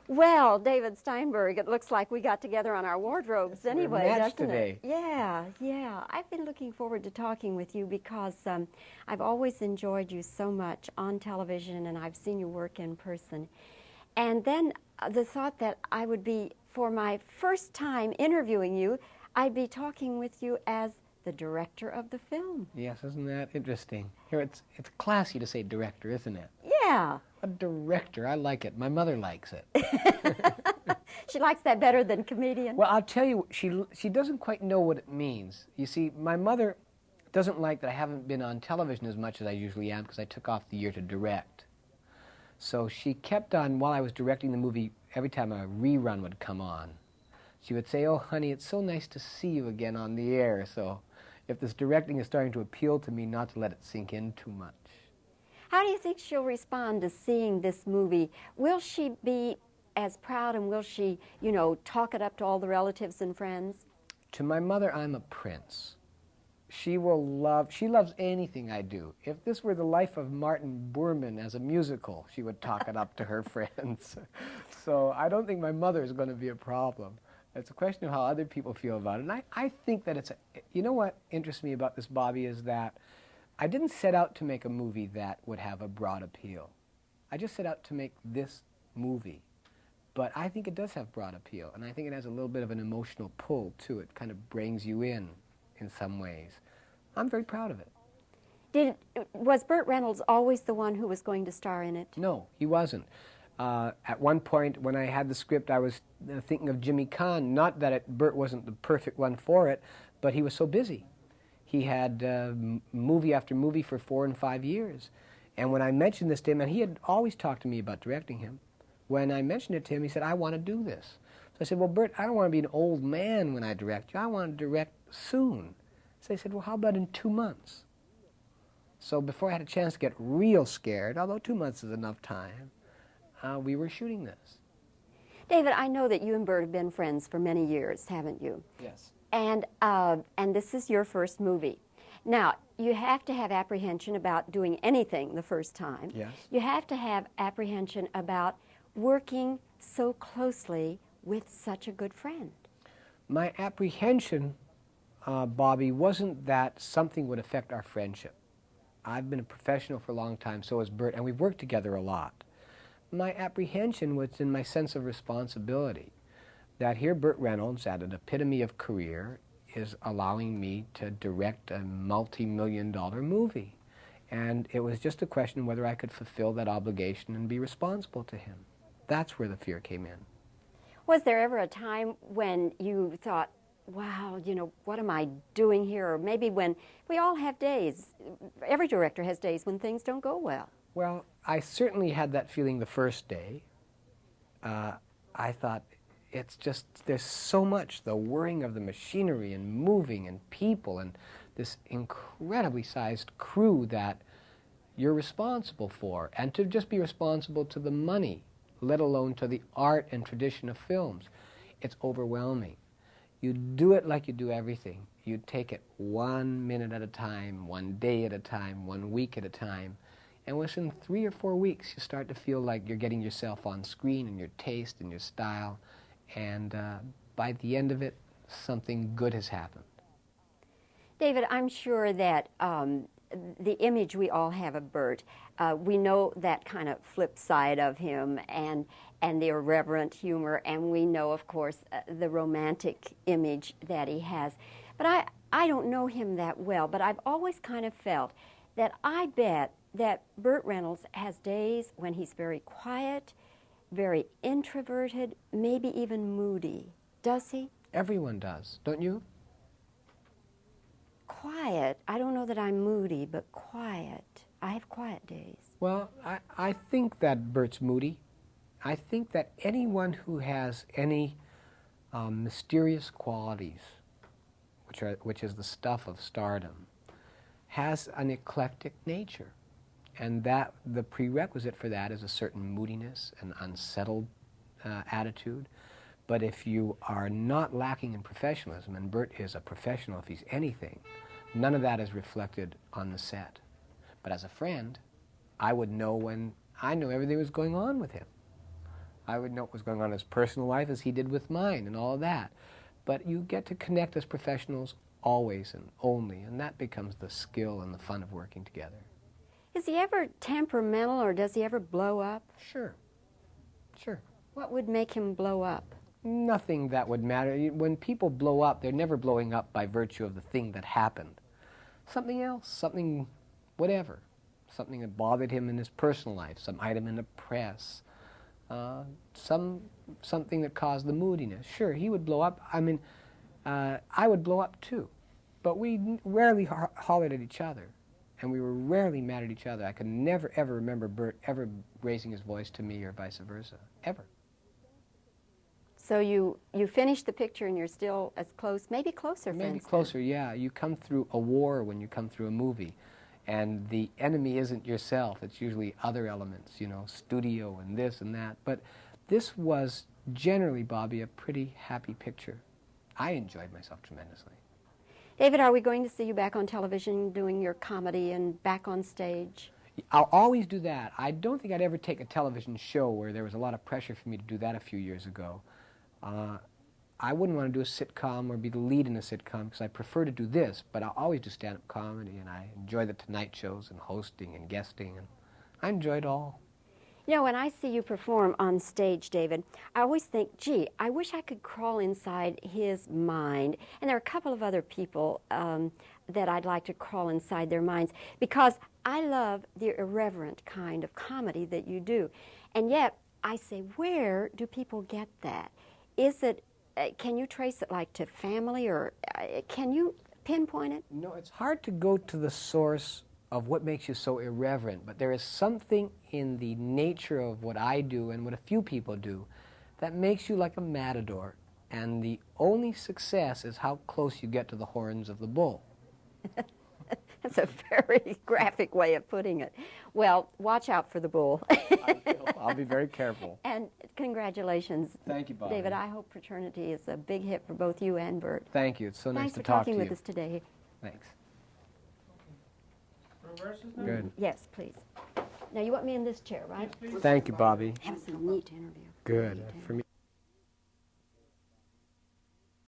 Well, David Steinberg, it looks like we got together on our wardrobes anyway, doesn't today. it? Yeah, yeah. I've been looking forward to talking with you because I've always enjoyed you so much on television, and I've seen you work in person. And then the thought that I would be, for my first time interviewing you, I'd be talking with you as the director of the film. Yes, isn't that interesting? Here, it's classy to say director, isn't it? Yeah. A director, I like it. My mother likes it. She likes that better than comedian? Well, I'll tell you, she doesn't quite know what it means. You see, my mother doesn't like that I haven't been on television as much as I usually am because I took off the year to direct. So she kept on, while I was directing the movie, every time a rerun would come on, she would say, "Oh, honey, it's so nice to see you again on the air." So if this directing is starting to appeal to me, not to let it sink in too much. How do you think she'll respond to seeing this movie? Will she be as proud, and will she, you know, talk it up to all the relatives and friends? To my mother, I'm a prince. She loves anything I do. If this were the life of Martin Boorman as a musical, she would talk it up to her friends. So I don't think my mother is going to be a problem. It's a question of how other people feel about it. And I think that you know what interests me about this, Bobbie, is that I didn't set out to make a movie that would have a broad appeal. I just set out to make this movie. But I think it does have broad appeal, and I think it has a little bit of an emotional pull, too. It kind of brings you in some ways. I'm very proud of it. Was Burt Reynolds always the one who was going to star in it? No, he wasn't. At one point, when I had the script, I was thinking of Jimmy Caan. Not that Burt wasn't the perfect one for it, but he was so busy. He had movie after movie for 4 and 5 years. And when I mentioned this to him, and he had always talked to me about directing him, when I mentioned it to him, he said, "I want to do this." So I said, "Well, Burt, I don't want to be an old man when I direct you. I want to direct soon." So he said, "Well, how about in 2 months?" So before I had a chance to get real scared, although 2 months is enough time, we were shooting this. David, I know that you and Burt have been friends for many years, haven't you? Yes. And this is your first movie. Now, you have to have apprehension about doing anything the first time. Yes. You have to have apprehension about working so closely with such a good friend. My apprehension, Bobbie, wasn't that something would affect our friendship. I've been a professional for a long time, so has Burt, and we've worked together a lot. My apprehension was in my sense of responsibility, that here Burt Reynolds, at an epitome of career, is allowing me to direct a multi-million-dollar movie. And it was just a question of whether I could fulfill that obligation and be responsible to him. That's where the fear came in. Was there ever a time when you thought, wow, you know, what am I doing here? Or maybe when we all have days, every director has days when things don't go well. Well, I certainly had that feeling the first day. I thought, it's just, there's so much, the whirring of the machinery and moving and people and this incredibly sized crew that you're responsible for, and to just be responsible to the money, let alone to the art and tradition of films. It's overwhelming. You do it like you do everything. You take it 1 minute at a time, 1 day at a time, 1 week at a time, and within 3 or 4 weeks you start to feel like you're getting yourself on screen and your taste and your style, and by the end of it, something good has happened. David, I'm sure that the image we all have of Burt, we know that kind of flip side of him and the irreverent humor, and we know, of course, the romantic image that he has. But I don't know him that well, but I've always kind of felt that I bet that Burt Reynolds has days when he's very quiet, very introverted, maybe even moody. Does he? Everyone does, don't you? Quiet. I don't know that I'm moody, but quiet. I have quiet days. Well, I think that Burt's moody. I think that anyone who has any mysterious qualities, which is the stuff of stardom, has an eclectic nature. And that the prerequisite for that is a certain moodiness, an unsettled attitude. But if you are not lacking in professionalism, and Burt is a professional if he's anything, none of that is reflected on the set. But as a friend, I would know when I knew everything was going on with him. I would know what was going on in his personal life as he did with mine and all of that. But you get to connect as professionals always and only, and that becomes the skill and the fun of working together. Is he ever temperamental, or does he ever blow up? Sure. Sure. What would make him blow up? Nothing that would matter. When people blow up, they're never blowing up by virtue of the thing that happened. Something else, something whatever. Something that bothered him in his personal life, some item in the press, something that caused the moodiness. Sure, he would blow up. I mean, I would blow up too. But we rarely hollered at each other, and we were rarely mad at each other. I could never, ever remember Bert ever raising his voice to me or vice versa, ever. So you finish the picture and you're still as close, maybe closer friends. Maybe closer, yeah. You come through a war when you come through a movie, and the enemy isn't yourself. It's usually other elements, you know, studio and this and that. But this was generally, Bobbie, a pretty happy picture. I enjoyed myself tremendously. David, are we going to see you back on television doing your comedy and back on stage? I'll always do that. I don't think I'd ever take a television show where there was a lot of pressure for me to do that a few years ago. I wouldn't want to do a sitcom or be the lead in a sitcom because I prefer to do this, but I'll always do stand-up comedy, and I enjoy the Tonight shows and hosting and guesting, and I enjoy it all. You know, when I see you perform on stage, David, I always think, gee, I wish I could crawl inside his mind. And there are a couple of other people that I'd like to crawl inside their minds, because I love the irreverent kind of comedy that you do. And yet, I say, where do people get that? Is it, can you trace it like to family, or can you pinpoint it? No, it's hard to go to the source of what makes you so irreverent, but there is something in the nature of what I do and what a few people do that makes you like a matador, and the only success is how close you get to the horns of the bull. That's a very graphic way of putting it. Well, watch out for the bull. I'll be very careful. And congratulations. Thank you, Bobbie. David, I hope Paternity is a big hit for both you and Bert. Thank you. It's so nice Thanks to for talk to you. talking with us today. Thanks. Good. Yes, please. Now, you want me in this chair, right? Thank you, Bobbie. That was a neat interview. Good. For me.